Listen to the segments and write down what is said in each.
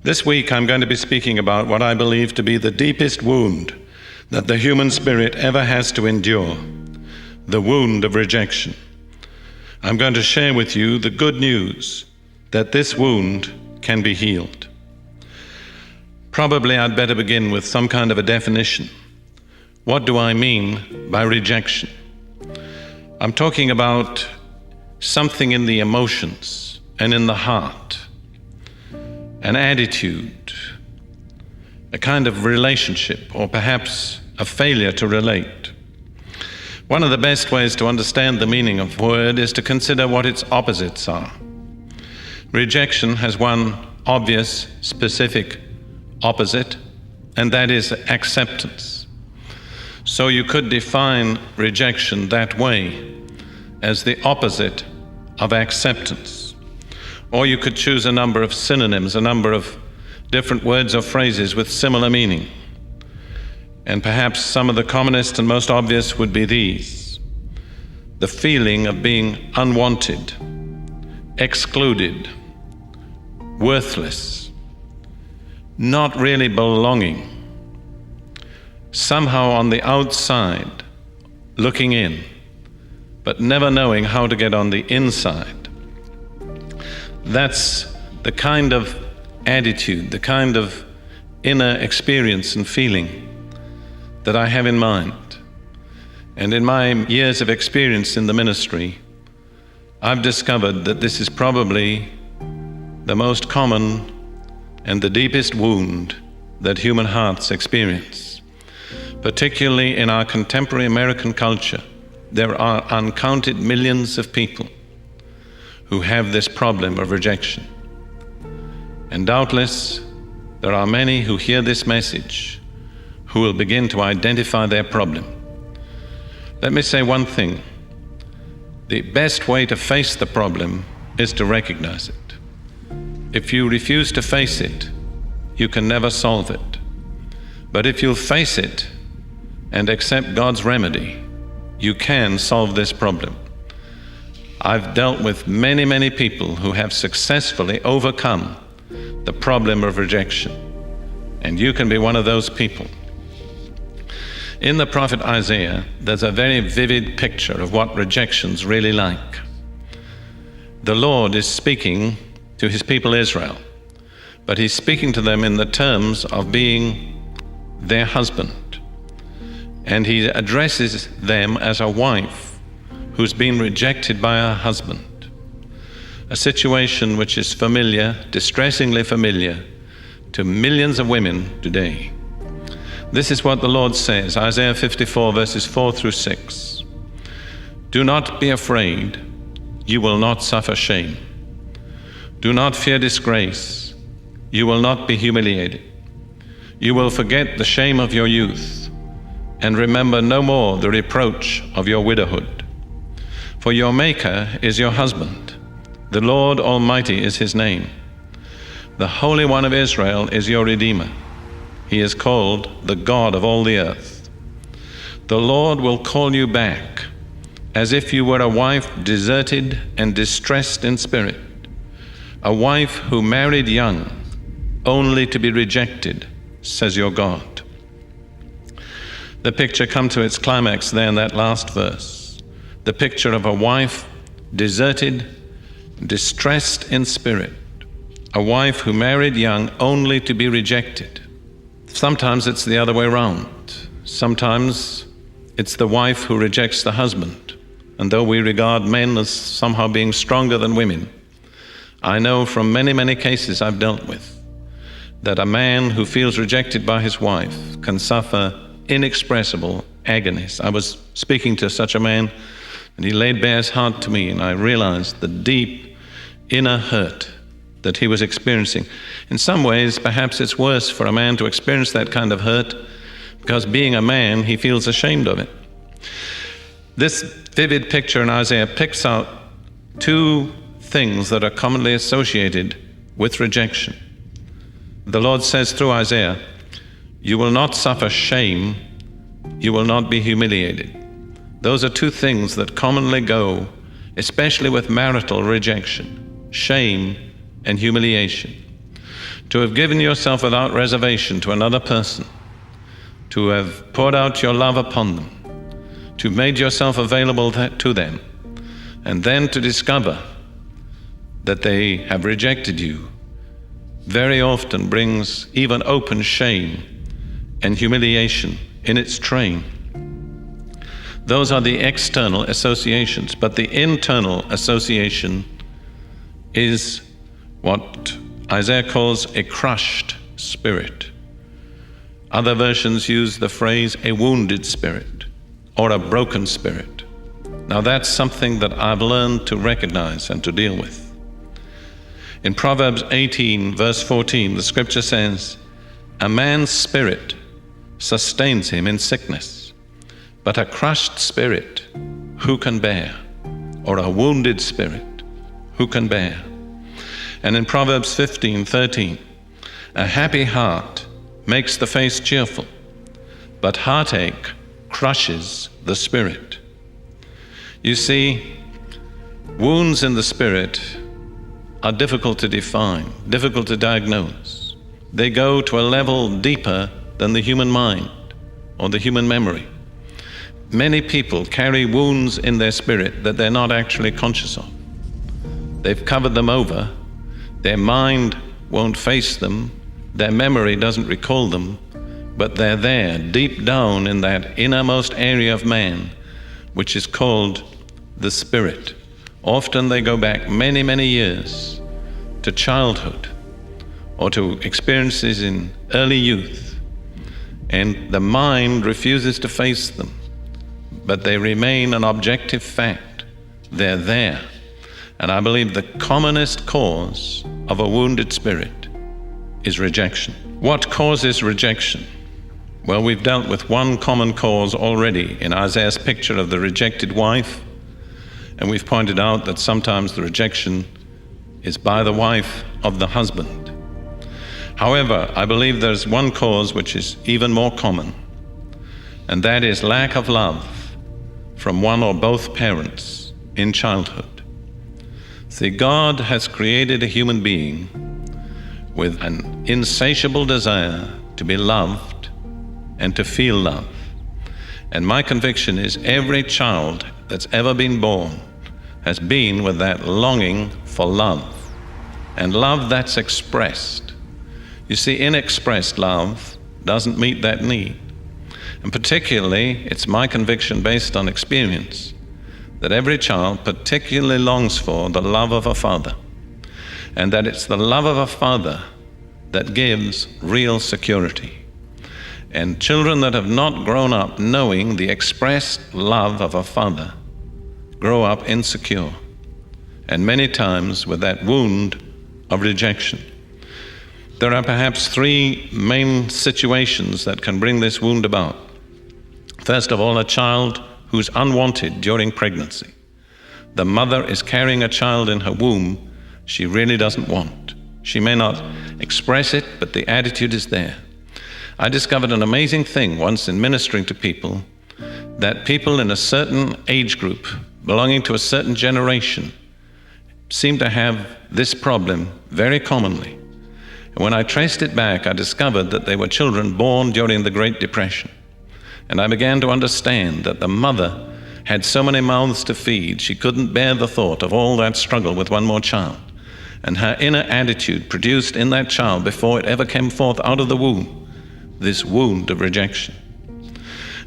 This week I'm going to be speaking about what I believe to be the deepest wound that the human spirit ever has to endure, the wound of rejection. I'm going to share with you the good news that this wound can be healed. Probably I'd better begin with some kind of a definition. What do I mean by rejection? I'm talking about something in the emotions and in the heart, an attitude, a kind of relationship, or perhaps a failure to relate. One of the best ways to understand the meaning of a word is to consider what its opposites are. Rejection has one obvious, specific opposite, and that is acceptance. So you could define rejection that way, as the opposite of acceptance. Or you could choose a number of synonyms, a number of different words or phrases with similar meaning. And perhaps some of the commonest and most obvious would be these: the feeling of being unwanted, excluded, worthless, not really belonging, somehow on the outside, looking in, but never knowing how to get on the inside. That's the kind of attitude, the kind of inner experience and feeling that I have in mind. And in my years of experience in the ministry, I've discovered that this is probably the most common and the deepest wound that human hearts experience. Particularly in our contemporary American culture, there are uncounted millions of people who have this problem of rejection. And doubtless, there are many who hear this message who will begin to identify their problem. Let me say one thing. The best way to face the problem is to recognize it. If you refuse to face it, you can never solve it. But if you'll face it and accept God's remedy, you can solve this problem. I've dealt with many, many people who have successfully overcome the problem of rejection, and you can be one of those people. In the prophet Isaiah, there's a very vivid picture of what rejection's really like. The Lord is speaking to his people Israel, but he's speaking to them in the terms of being their husband. And he addresses them as a wife who's been rejected by her husband. A situation which is familiar, distressingly familiar, to millions of women today. This is what the Lord says, Isaiah 54 verses 4 through 6. Do not be afraid, you will not suffer shame. Do not fear disgrace, you will not be humiliated. You will forget the shame of your youth, and remember no more the reproach of your widowhood. For your Maker is your husband, the Lord Almighty is his name. The Holy One of Israel is your Redeemer. He is called the God of all the earth. The Lord will call you back as if you were a wife deserted and distressed in spirit, a wife who married young, only to be rejected, says your God. The picture comes to its climax there in that last verse. The picture of a wife deserted, distressed in spirit, a wife who married young only to be rejected. Sometimes it's the other way around. Sometimes it's the wife who rejects the husband. And though we regard men as somehow being stronger than women, I know from many, many cases I've dealt with that a man who feels rejected by his wife can suffer inexpressible agonies. I was speaking to such a man, and he laid bare his heart to me, and I realized the deep inner hurt that he was experiencing. In some ways, perhaps it's worse for a man to experience that kind of hurt, because being a man, he feels ashamed of it. This vivid picture in Isaiah picks out two things that are commonly associated with rejection. The Lord says through Isaiah, you will not suffer shame, you will not be humiliated. Those are two things that commonly go, especially with marital rejection, shame and humiliation. to have given yourself without reservation to another person, to have poured out your love upon them, to have made yourself available to them, and then to discover that they have rejected you, very often brings even open shame and humiliation in its train. Those are the external associations, but the internal association is what Isaiah calls a crushed spirit. Other versions use the phrase a wounded spirit or a broken spirit. Now that's something that I've learned to recognize and to deal with. In Proverbs 18, verse 14, the scripture says, "A man's spirit sustains him in sickness, but a crushed spirit who can bear? Or a wounded spirit who can bear?" And in Proverbs 15:13, "A happy heart makes the face cheerful, but heartache crushes the spirit." You see, wounds in the spirit are difficult to define, difficult to diagnose. They go to a level deeper than the human mind or the human memory. Many people carry wounds in their spirit that they're not actually conscious of. They've covered them over. Their mind won't face them. Their memory doesn't recall them, but they're there deep down in that innermost area of man, which is called the spirit. Often they go back many, many years to childhood or to experiences in early youth, and the mind refuses to face them, but they remain an objective fact. They're there. And I believe the commonest cause of a wounded spirit is rejection. What causes rejection? Well, we've dealt with one common cause already in Isaiah's picture of the rejected wife, and we've pointed out that sometimes the rejection is by the wife of the husband. However, I believe there's one cause which is even more common, and that is lack of love from one or both parents in childhood. See, God has created a human being with an insatiable desire to be loved and to feel love. And my conviction is every child that's ever been born has been with that longing for love, and love that's expressed. You see, inexpressed love doesn't meet that need. And particularly, it's my conviction based on experience that every child particularly longs for the love of a father, and that it's the love of a father that gives real security. And children that have not grown up knowing the expressed love of a father grow up insecure, and many times with that wound of rejection. There are perhaps three main situations that can bring this wound about. First of all, a child who's unwanted during pregnancy. The mother is carrying a child in her womb she really doesn't want. She may not express it, but the attitude is there. I discovered an amazing thing once in ministering to people, that people in a certain age group belonging to a certain generation seem to have this problem very commonly. And when I traced it back, I discovered that they were children born during the Great Depression. And I began to understand that the mother had so many mouths to feed, she couldn't bear the thought of all that struggle with one more child. And her inner attitude produced in that child, before it ever came forth out of the womb, this wound of rejection.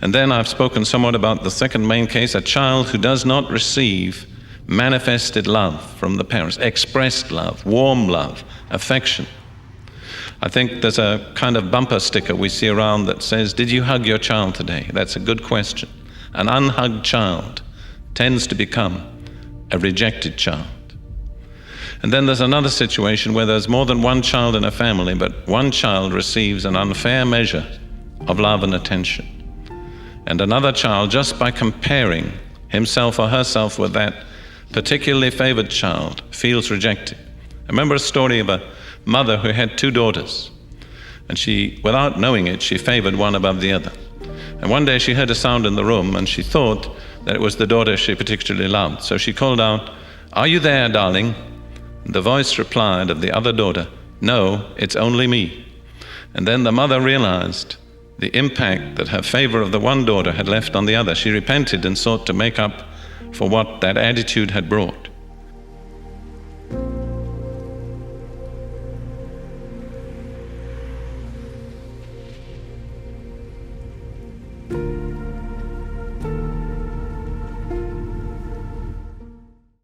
And then I've spoken somewhat about the second main case, a child who does not receive manifested love from the parents, expressed love, warm love, affection. I think there's a kind of bumper sticker we see around that says, "Did you hug your child today?" That's a good question. An unhugged child tends to become a rejected child. And then there's another situation where there's more than one child in a family, but one child receives an unfair measure of love and attention. And another child, just by comparing himself or herself with that particularly favored child, feels rejected. I remember a story of a mother who had two daughters, and she, without knowing it, she favored one above the other. And one day she heard a sound in the room, and she thought that it was the daughter she particularly loved. So she called out, "Are you there, darling?" And the voice replied of the other daughter, No, it's only me. And then the mother realized the impact that her favor of the one daughter had left on the other. She repented and sought to make up for what that attitude had brought.